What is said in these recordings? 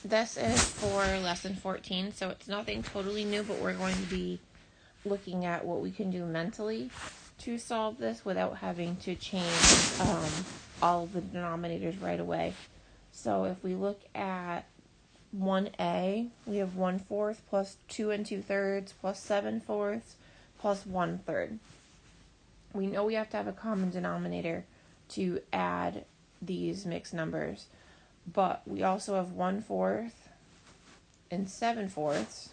This is for lesson 14, so it's nothing totally new, but we're going to be looking at what we can do mentally to solve this without having to change all of the denominators right away. So if we look at 1a, we have 1/4 plus 2 2/3 plus 7/4 plus 1/3. We know we have to have a common denominator to add these mixed numbers, but we also have 1/4 and 7/4,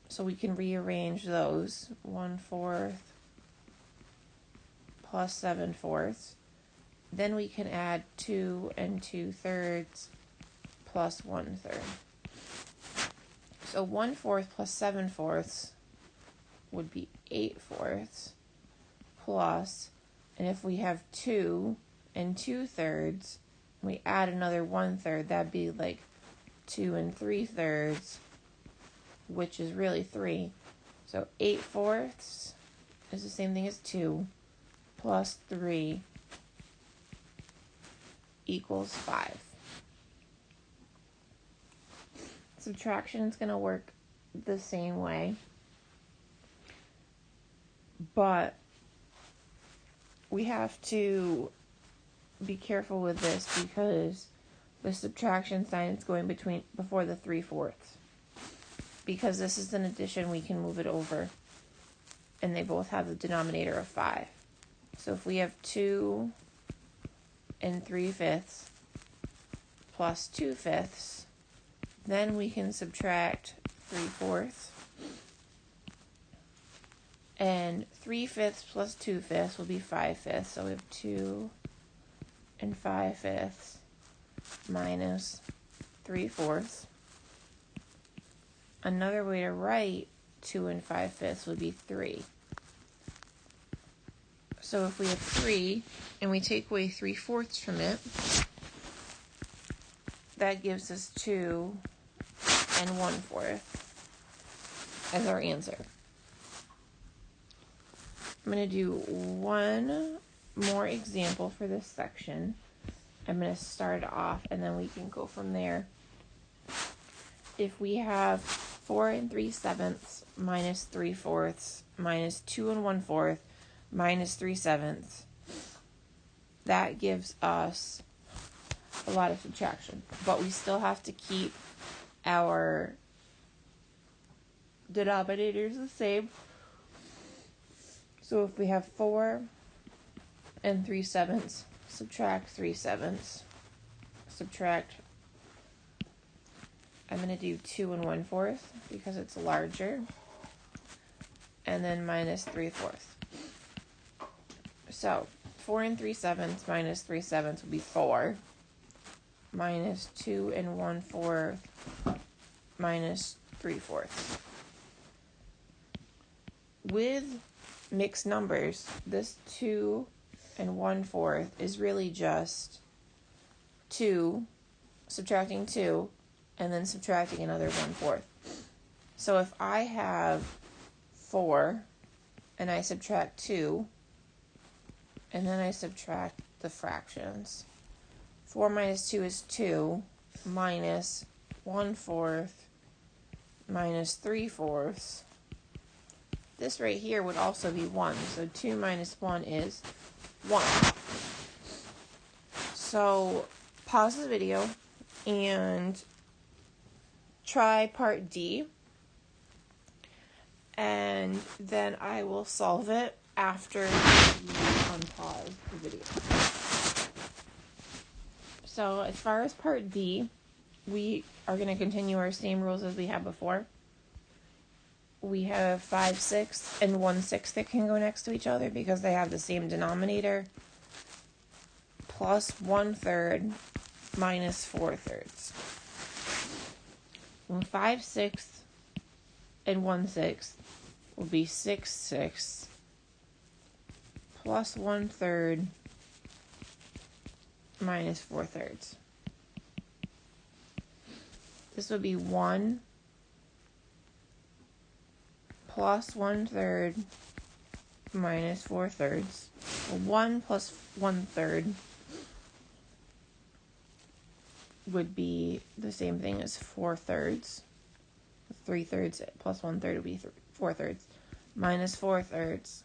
so we can rearrange those. 1/4 plus 7/4. Then we can add 2 2/3 plus 1/3. So 1/4 plus 7/4 would be 8/4 plus, and if we have 2 2/3, we add another 1/3, that'd be like 2 3/3, which is really 3. So 8/4 is the same thing as 2 plus 3 equals 5. Subtraction is going to work the same way, but we have to be careful with this because the subtraction sign is going before the 3/4. Because this is an addition, we can move it over, and they both have the denominator of 5. So if we have 2 3/5 plus 2/5, then we can subtract 3/4. And 3/5 plus 2/5 will be 5/5. So we have 2 5/5 minus 3/4. Another way to write 2 5/5 would be 3. So if we have 3 and we take away 3/4 from it, that gives us 2 1/4 as our answer. I'm going to do one more example for this section. I'm going to start off and then we can go from there. If we have 4 3/7 minus 3/4 minus 2 1/4 minus 3/7, that gives us a lot of subtraction. But we still have to keep our denominators the same. So if we have 4 3/7, subtract 3/7, subtract, I'm going to do 2 1/4 because it's larger, and then minus 3/4. So 4 3/7 minus 3/7 will be 4, minus 2 1/4 minus 3/4. With mixed numbers, this 2 1/4 is really just 2, subtracting 2, and then subtracting another 1/4. So if I have 4, and I subtract 2, and then I subtract the fractions. 4 minus 2 is 2, minus 1/4 minus 3/4. This right here would also be 1. So 2 minus 1 is 1. So pause the video and try part D. And then I will solve it after you unpause the video. So as far as part D, we are going to continue our same rules as we had before. We have 5/6 and 1/6 that can go next to each other because they have the same denominator, plus 1/3 minus 4/3. And 5/6 and 1/6 will be 6/6 plus 1/3 minus 4/3. This would be 1 plus 1/3 minus 4/3. 1 plus 1/3 would be the same thing as 4/3. 3/3 plus 1/3 would be 4/3 minus 4/3.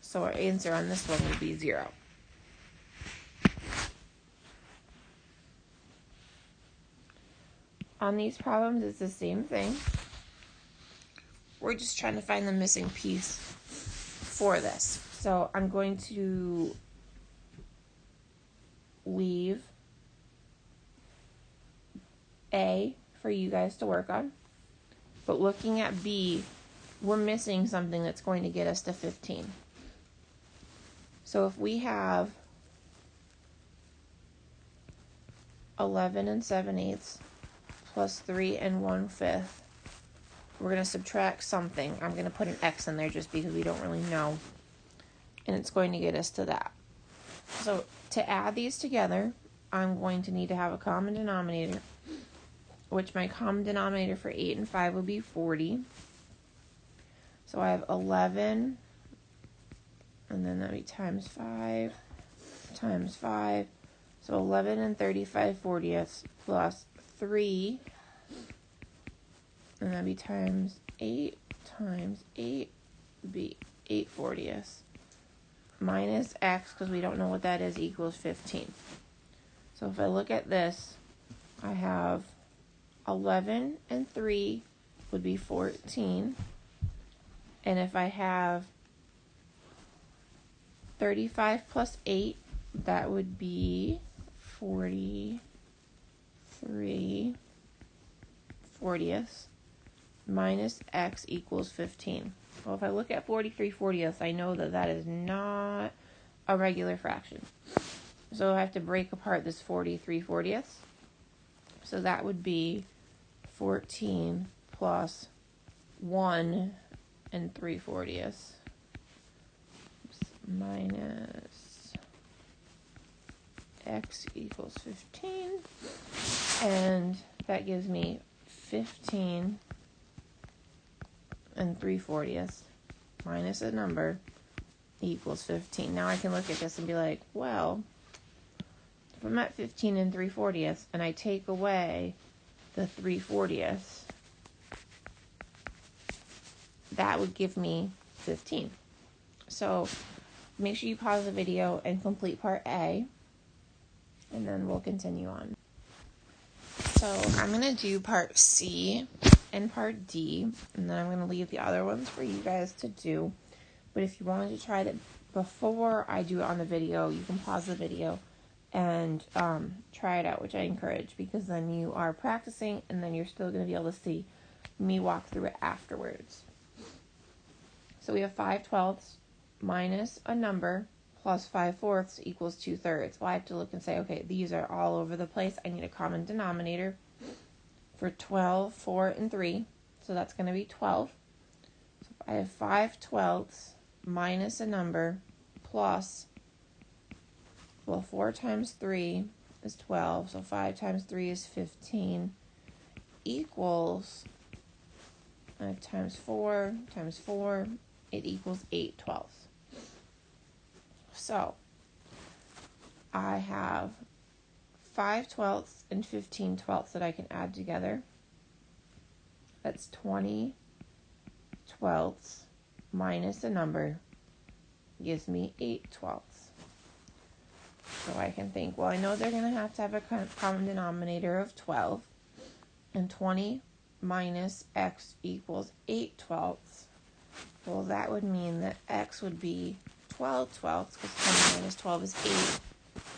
So our answer on this one would be 0. On these problems, it's the same thing. We're just trying to find the missing piece for this. So I'm going to leave A for you guys to work on. But looking at B, we're missing something that's going to get us to 15. So if we have 11 7/8 plus 3 1/5, we're going to subtract something. I'm going to put an X in there just because we don't really know. And it's going to get us to that. So to add these together, I'm going to need to have a common denominator, which my common denominator for 8 and 5 would be 40. So I have 11, and then that'd be times 5, times 5. So 11 35/40 plus 3, and that'd be times 8 would be 8/40 minus X, because we don't know what that is, equals 15. So if I look at this, I have 11 and 3 would be 14. And if I have 35 plus 8, that would be 43/40 minus X equals 15. Well, if I look at 43/40, I know that that is not a regular fraction. So I have to break apart this 43/40. So that would be 14 plus 1 3/40 minus X equals 15. And that gives me 15 3/40 minus a number equals 15. Now I can look at this and be like, well, if I'm at 15 3/40 and I take away the 3/40, that would give me 15. So make sure you pause the video and complete part A, and then we'll continue on. So I'm going to do part C and part D, and then I'm going to leave the other ones for you guys to do. But if you wanted to try that before I do it on the video, you can pause the video and try it out, which I encourage, because then you are practicing, and then you're still going to be able to see me walk through it afterwards. So we have 5/12 minus a number plus 5/4 equals 2/3. Well, I have to look and say, okay, these are all over the place. I need a common denominator for 12, 4, and 3. So that's going to be 12. So if I have 5/12 minus a number plus, well, 4 times 3 is 12. So 5 times 3 is 15 equals times 4 times 4. It equals 8/12. So I have 5/12 and 15/12 that I can add together. That's 20/12 minus a number gives me 8/12. So I can think, well, I know they're going to have a common denominator of 12, and 20 minus X equals 8/12. Well, that would mean that X would be 12/12, because 20 minus 12 is 8,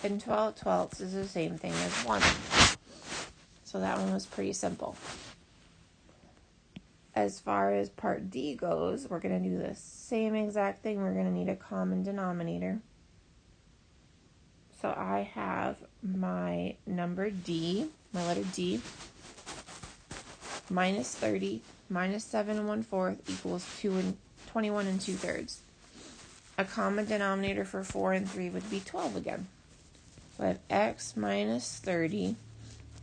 and 12/12 is the same thing as 1. So that one was pretty simple. As far as part D goes, we're going to do the same exact thing. We're going to need a common denominator. So I have my number D, my letter D, minus 30 minus 7 1/4 equals 21 2/3. A common denominator for 4 and 3 would be 12 again. So I have X minus 30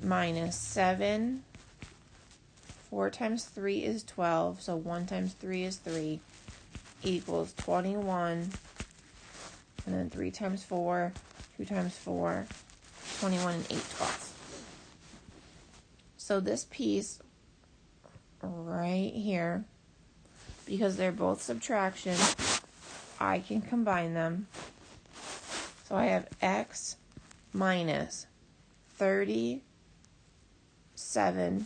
minus 7. 4 times 3 is 12, so 1 times 3 is 3, equals 21. And then 3 times 4, 2 times 4, 21 and 8/12. So this piece right here, because they're both subtraction, I can combine them. So I have x minus 37,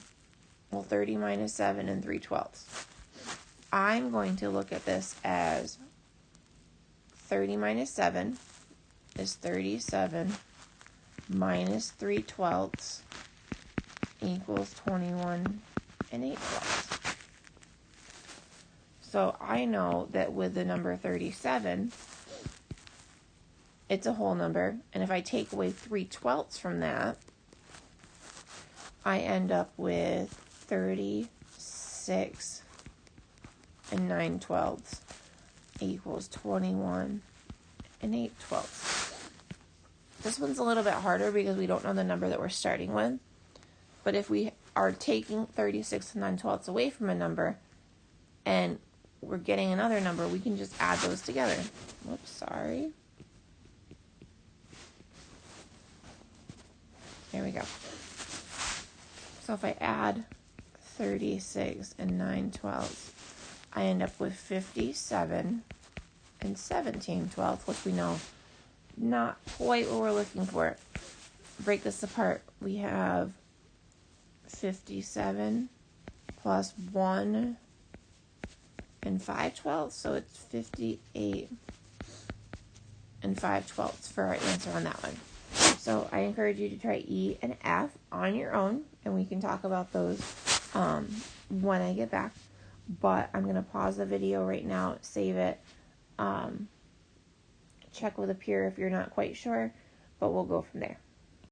30 minus 7 and 3/12. I'm going to look at this as 30 minus 7 is 37 minus 3/12 equals 21 and 8/12. So I know that with the number 37, it's a whole number, and if I take away 3/12 from that, I end up with 36 and 9/12 equals 21 and 8/12. This one's a little bit harder because we don't know the number that we're starting with. But if we are taking 36 and 9/12 away from a number and we're getting another number, we can just add those together. Whoops, sorry. There we go. So if I add 36 and 9/12, I end up with 57 and 17/12, which we know not quite what we're looking for. Break this apart. We have 57 plus 1 and 5/12, so it's 58 and 5/12 for our answer on that one. So I encourage you to try E and F on your own, and we can talk about those when I get back. But I'm going to pause the video right now, save it, check with a peer if you're not quite sure, but we'll go from there.